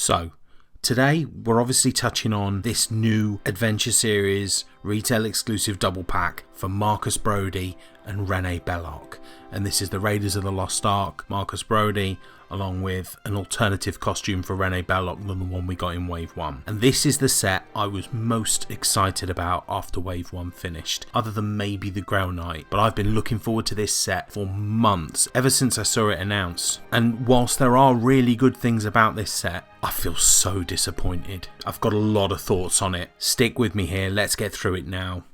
So, today we're obviously touching on this new Adventure Series retail exclusive double pack for Marcus Brody and René Belloq. And this is the Raiders of the Lost Ark, Marcus Brody, along with an alternative costume for René Belloq than the one we got in Wave 1. And this is the set I was most excited about after Wave 1 finished, other than maybe the Grail Knight. But I've been looking forward to this set for months, ever since I saw it announced. And whilst there are really good things about this set, I feel so disappointed. I've got a lot of thoughts on it. Stick with me here, let's get through it now.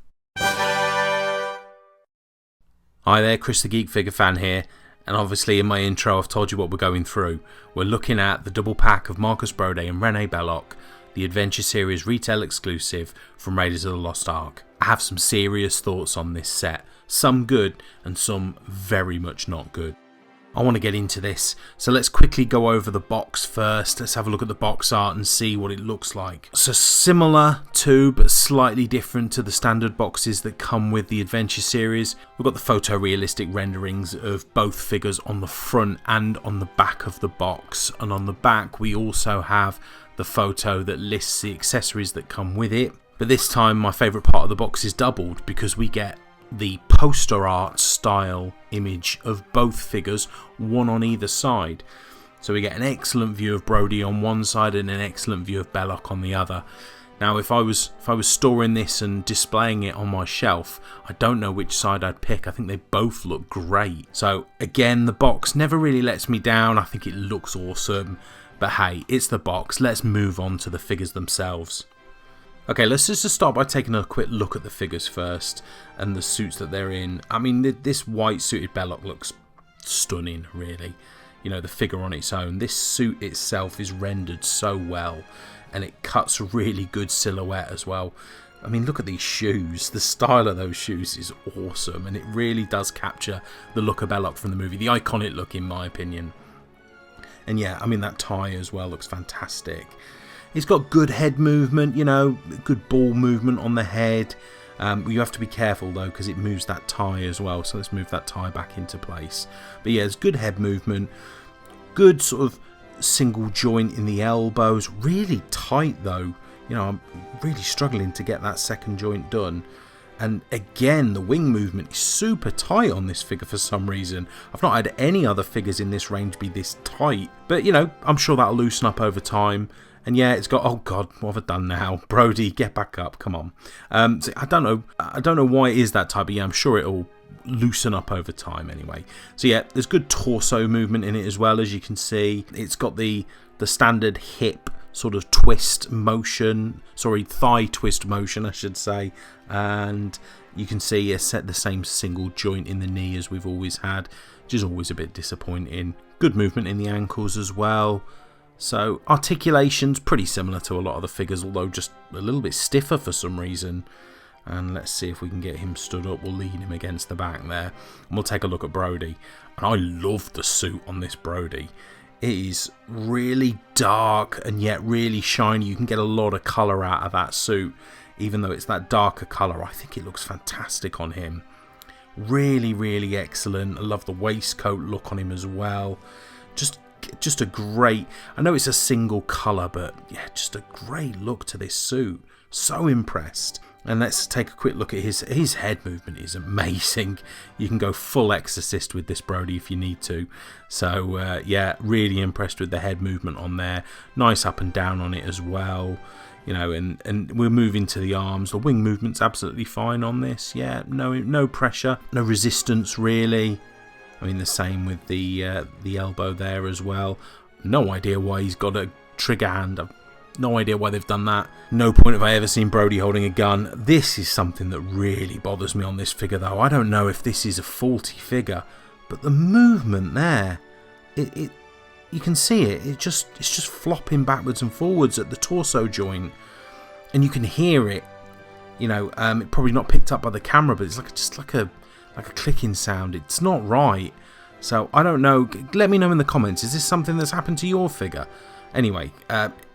Hi there, Chris the Geek figure fan here, and obviously in my intro I've told you what we're going through. We're looking at the double pack of Marcus Brody and René Belloq, the Adventure Series retail exclusive from Raiders of the Lost Ark. I have some serious thoughts on this set, some good and some very much not good. I want to get into this, so let's quickly go over the box first. Let's have a look at the box art and see what it looks like. So similar to, but slightly different to the standard boxes that come with the Adventure Series, we've got the photorealistic renderings of both figures on the front and on the back of the box. And on the back we also have the photo that lists the accessories that come with it. But this time my favourite part of the box is doubled, because we get the poster art style image of both figures, one on either side. So we get an excellent view of Brody on one side and an excellent view of Belloq on the other. Now if I was storing this and displaying it on my shelf, I don't know which side I'd pick. I think they both look great. So again, the box never really lets me down. I think it looks awesome, but hey, it's the box. Let's move on to the figures themselves. Okay, let's just start by taking a quick look at the figures first and the suits that they're in. I mean, this white suited Belloq looks stunning, really. You know, the figure on its own. This suit itself is rendered so well, and it cuts really good silhouette as well. I mean, look at these shoes. The style of those shoes is awesome, and it really does capture the look of Belloq from the movie. The iconic look, in my opinion. And yeah, I mean, that tie as well looks fantastic. It's got good head movement, you know, good ball movement on the head. You have to be careful though, because it moves that tie as well. So let's move that tie back into place. But yeah, it's good head movement. Good sort of single joint in the elbows. Really tight though. You know, I'm really struggling to get that second joint done. And again, the wing movement is super tight on this figure for some reason. I've not had any other figures in this range be this tight. But, you know, I'm sure that'll loosen up over time. And yeah, it's got, oh god, what have I done now? Brody, get back up, come on. So I don't know why it is that tight, but yeah, I'm sure it'll loosen up over time anyway. So yeah, there's good torso movement in it as well, as you can see. It's got the standard hip sort of twist motion, sorry, thigh twist motion I should say, and you can see it's set the same single joint in the knee as we've always had, which is always a bit disappointing. Good movement in the ankles as well. So articulation's pretty similar to a lot of the figures, although just a little bit stiffer for some reason. And let's see if we can get him stood up. We'll lean him against the back there, and we'll take a look at Brody. And I love the suit on this Brody. It is really dark and yet really shiny. You can get a lot of colour out of that suit, even though it's that darker colour. I think it looks fantastic on him. Really, really excellent. I love the waistcoat look on him as well. Just a great, I know it's a single colour, but yeah, just a great look to this suit. So impressed. And let's take a quick look at his head movement is amazing. You can go full Exorcist with this Brody if you need to. So yeah, really impressed with the head movement on there. Nice up and down on it as well. You know, and we're moving to the arms. The wing movement's absolutely fine on this. Yeah, no pressure, no resistance really. I mean, the same with the elbow there as well. No idea why he's got a trigger hand. I've no idea why they've done that. No point have I ever seen Brody holding a gun. This is something that really bothers me on this figure though. I don't know if this is a faulty figure, but the movement there, you can see it. It's just flopping backwards and forwards at the torso joint, and you can hear it. You know, it probably not picked up by the camera, but it's just like a clicking sound. It's not right. So I don't know. Let me know in the comments. Is this something that's happened to your figure? Anyway,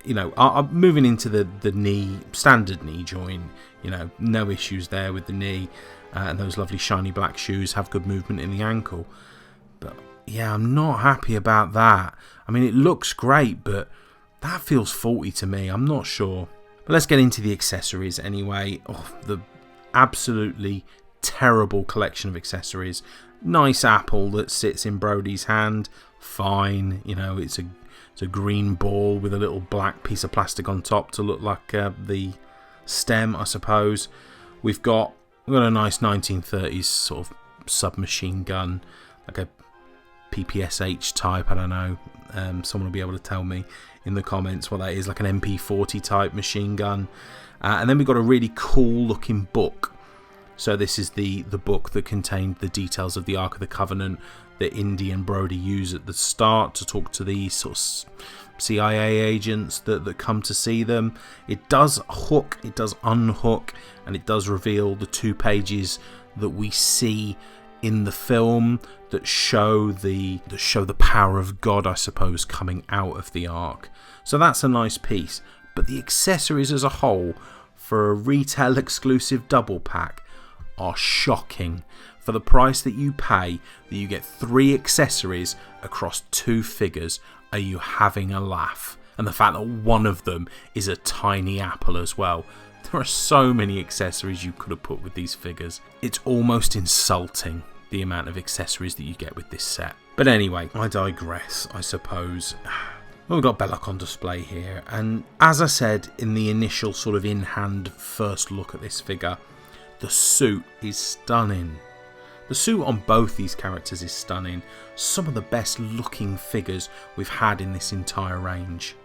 you know, I'm moving into the knee, standard knee joint. You know, no issues there with the knee, and those lovely shiny black shoes have good movement in the ankle. But yeah, I'm not happy about that. I mean, it looks great, but That feels faulty to me, I'm not sure. But let's get into the accessories anyway. Oh, the absolutely terrible collection of accessories. Nice apple that sits in Brody's hand, fine, you know, it's a green ball with a little black piece of plastic on top to look like the stem, I suppose. We've got a nice 1930s sort of submachine gun, like a PPSH type, I don't know, someone will be able to tell me in the comments what that is, like an MP40 type machine gun. And then we've got a really cool looking book. So this is the book that contained the details of the Ark of the Covenant that Indy and Brody use at the start to talk to these sort of CIA agents that come to see them. It does hook, it does unhook, and it does reveal the 2 pages that we see in the film that show the power of God, I suppose, coming out of the Ark. So that's a nice piece. But the accessories as a whole for a retail exclusive double pack are shocking. For the price that you pay, that you get 3 accessories across 2 figures, are you having a laugh? And the fact that one of them is a tiny apple as well. There are so many accessories you could have put with these figures. It's almost insulting, the amount of accessories that you get with this set. But anyway, I digress, I suppose. Well, we've got Belloc on display here, and as I said in the initial sort of in-hand first look at this figure, the suit is stunning. The suit on both these characters is stunning. Some of the best looking figures we've had in this entire range.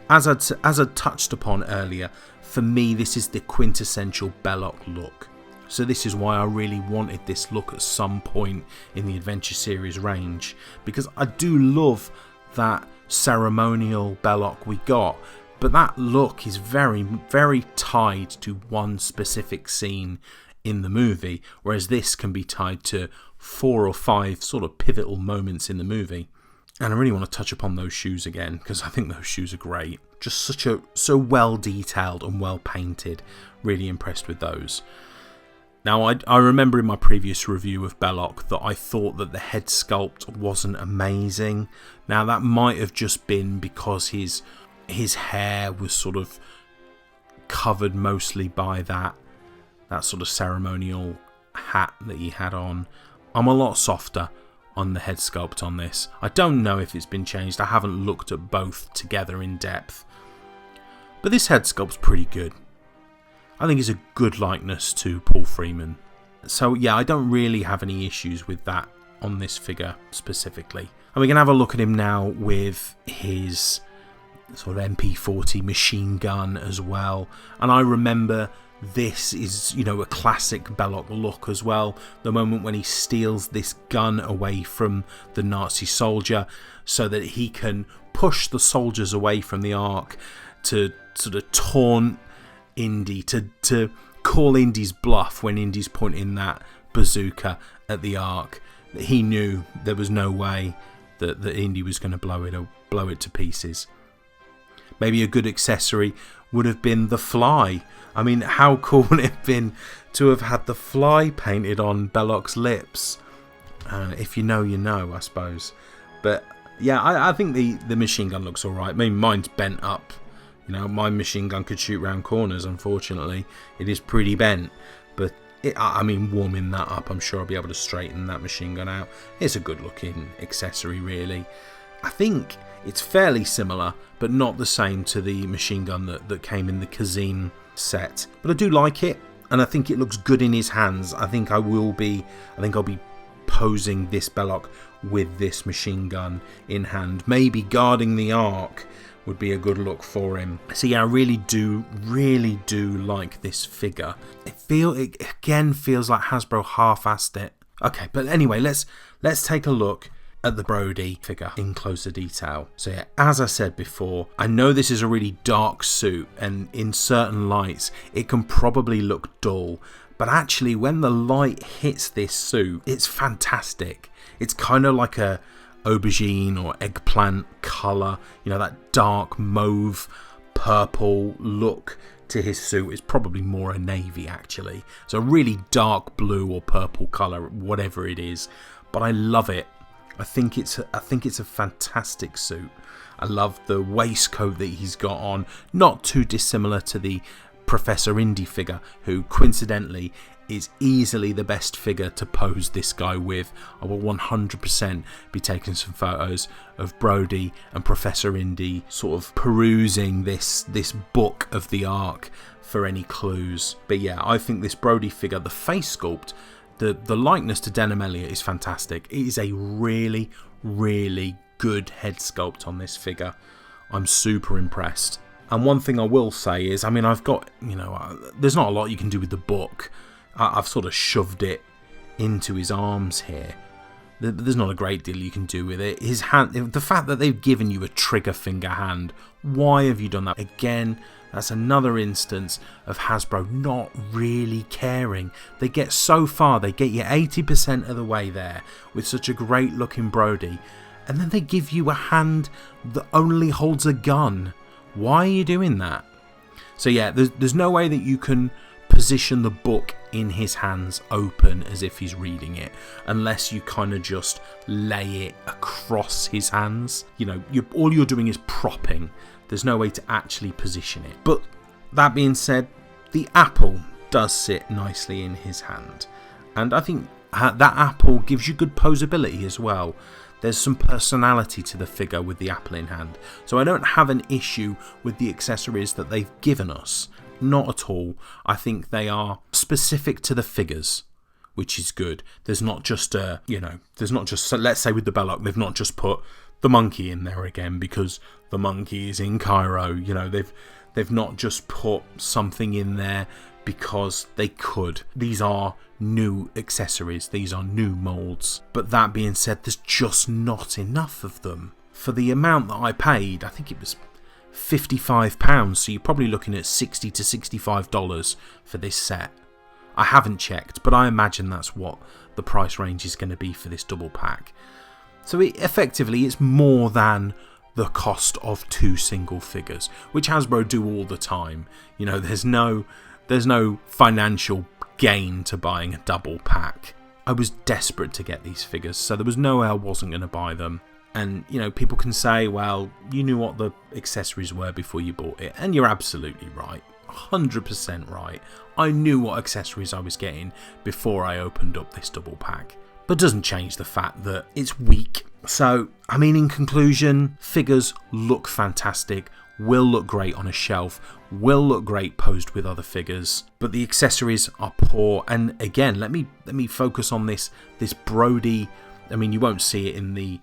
As I touched upon earlier, for me this is the quintessential Belloc look. So this is why I really wanted this look at some point in the Adventure Series range, because I do love that ceremonial Belloc we got, but that look is very, very tied to one specific scene in the movie, whereas this can be tied to 4 or 5 sort of pivotal moments in the movie. And I really want to touch upon those shoes again, because I think those shoes are great. Just so well detailed and well painted. Really impressed with those. Now, I remember in my previous review of Belloc that I thought that the head sculpt wasn't amazing. Now, that might have just been because his hair was sort of covered mostly by that sort of ceremonial hat that he had on. I'm a lot softer on the head sculpt on this. I don't know if it's been changed. I haven't looked at both together in depth. But this head sculpt's pretty good. I think it's a good likeness to Paul Freeman. So yeah, I don't really have any issues with that on this figure specifically. And we can have a look at him now with his sort of MP40 machine gun as well. And I remember this is, you know, a classic Belloc look as well. The moment when he steals this gun away from the Nazi soldier so that he can push the soldiers away from the Ark to sort of taunt Indy, to call Indy's bluff when Indy's pointing that bazooka at the Ark. He knew there was no way that Indy was going to blow it to pieces. Maybe a good accessory would have been the fly. I mean, how cool would it have been to have had the fly painted on Belloc's lips? If you know, you know, I suppose. But yeah, I think the machine gun looks alright. I mean, mine's bent up. You know, my machine gun could shoot round corners, unfortunately. It is pretty bent. But, I mean, warming that up, I'm sure I'll be able to straighten that machine gun out. It's a good looking accessory, really. I think it's fairly similar, but not the same to the machine gun that came in the Kazim set. But I do like it, and I think it looks good in his hands. I think I'll be posing this Belloc with this machine gun in hand. Maybe guarding the Ark would be a good look for him. So yeah, I really do like this figure. It again feels like Hasbro half-assed it. Okay, but anyway, let's take a look at the Brody figure in closer detail. So yeah, as I said before, I know this is a really dark suit, and in certain lights it can probably look dull, but actually when the light hits this suit, it's fantastic. It's kind of like a aubergine or eggplant colour, you know, that dark mauve purple look to his suit is probably more a navy actually. So a really dark blue or purple colour, whatever it is, but I love it. I think it's a fantastic suit. I love the waistcoat that he's got on, not too dissimilar to the Professor Indy figure, who coincidentally is easily the best figure to pose this guy with. I will 100% be taking some photos of Brody and Professor Indy sort of perusing this book of the Ark for any clues. But yeah, I think this Brody figure, the face sculpt, the likeness to Denham Elliott is fantastic. It is a really, really good head sculpt on this figure. I'm super impressed. And one thing I will say is, I mean, I've got, there's not a lot you can do with the book. I've sort of shoved it into his arms here. There's not a great deal you can do with it. His hand, the fact that they've given you a trigger finger hand, why have you done that? Again, that's another instance of Hasbro not really caring. They get so far, they get you 80% of the way there with such a great looking Brody, and then they give you a hand that only holds a gun. Why are you doing that? So yeah, there's no way that you can position the book in his hands open as if he's reading it, unless you kind of just lay it across his hands. All you're doing is propping. There's no way to actually position it. But that being said, the apple does sit nicely in his hand, and I think that apple gives you good posability as well. There's some personality to the figure with the apple in hand, so I don't have an issue with the accessories that they've given us. Not at all. I think they are specific to the figures, which is good. There's not just so let's say with the Belloc, they've not just put the monkey in there again because the monkey is in Cairo. They've not just put something in there because they could. These are new accessories, these are new molds. But that being said, there's just not enough of them. For the amount that I paid, I think it was £55, so you're probably looking at $60 to $65 for this set. I haven't checked, but I imagine that's what the price range is going to be for this double pack. So effectively it's more than the cost of 2 single figures, which Hasbro do all the time. There's no financial gain to buying a double pack. I was desperate to get these figures, so there was no way I wasn't going to buy them. And people can say, well, you knew what the accessories were before you bought it, and you're absolutely right, 100% right. I knew what accessories I was getting before I opened up this double pack. But it doesn't change the fact that it's weak. So, I mean, in conclusion, figures look fantastic, will look great on a shelf, will look great posed with other figures, but the accessories are poor. And again, let me focus on this Brody. I mean, you won't see it in the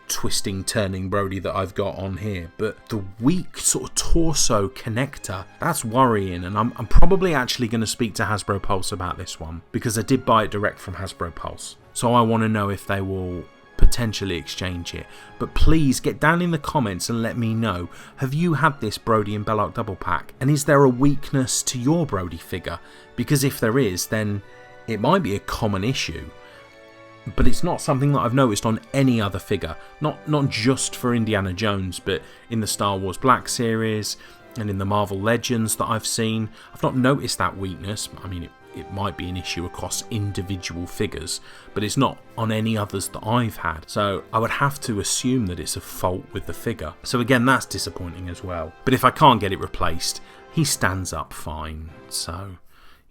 twisting, turning Brody that I've got on here, but the weak sort of torso connector, that's worrying. And I'm probably actually going to speak to Hasbro Pulse about this one, because I did buy it direct from Hasbro Pulse, so I want to know if they will potentially exchange it. But please get down in the comments and let me know, have you had this Brody and Belloc double pack, and is there a weakness to your Brody figure? Because if there is, then it might be a common issue. But it's not something that I've noticed on any other figure, not just for Indiana Jones, but in the Star Wars Black series and in the Marvel Legends that I've seen. I've not noticed that weakness. I mean, it might be an issue across individual figures, but it's not on any others that I've had. So I would have to assume that it's a fault with the figure. So again, that's disappointing as well. But if I can't get it replaced, he stands up fine. So,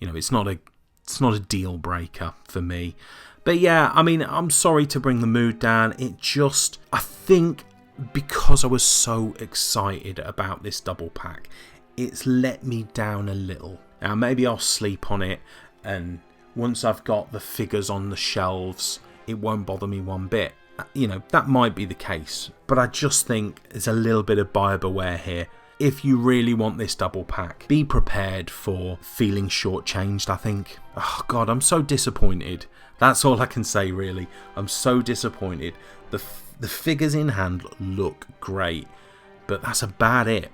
it's not a deal breaker for me. But yeah, I mean, I'm sorry to bring the mood down. I think because I was so excited about this double pack, it's let me down a little. Now, maybe I'll sleep on it, and once I've got the figures on the shelves, it won't bother me one bit. That might be the case, but I just think there's a little bit of buyer beware here. If you really want this double pack, be prepared for feeling shortchanged, I think. Oh God, I'm so disappointed. That's all I can say, really. I'm so disappointed. The figures in hand look great, but that's about it.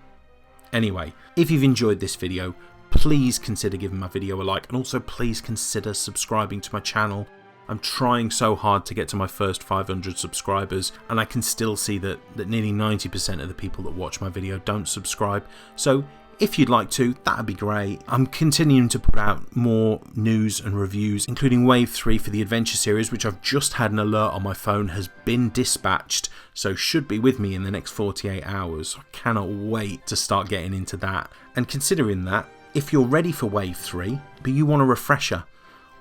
Anyway, if you've enjoyed this video, please consider giving my video a like, and also please consider subscribing to my channel. I'm trying so hard to get to my first 500 subscribers, and I can still see that nearly 90% of the people that watch my video don't subscribe. So If you'd like to, that would be great. I'm continuing to put out more news and reviews, including Wave 3 for the Adventure series, which I've just had an alert on my phone has been dispatched, so should be with me in the next 48 hours. I cannot wait to start getting into that. And considering that, if you're ready for Wave 3, but you want a refresher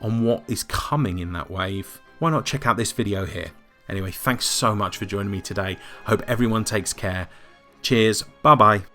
on what is coming in that wave, why not check out this video here? Anyway, thanks so much for joining me today. I hope everyone takes care. Cheers, bye bye.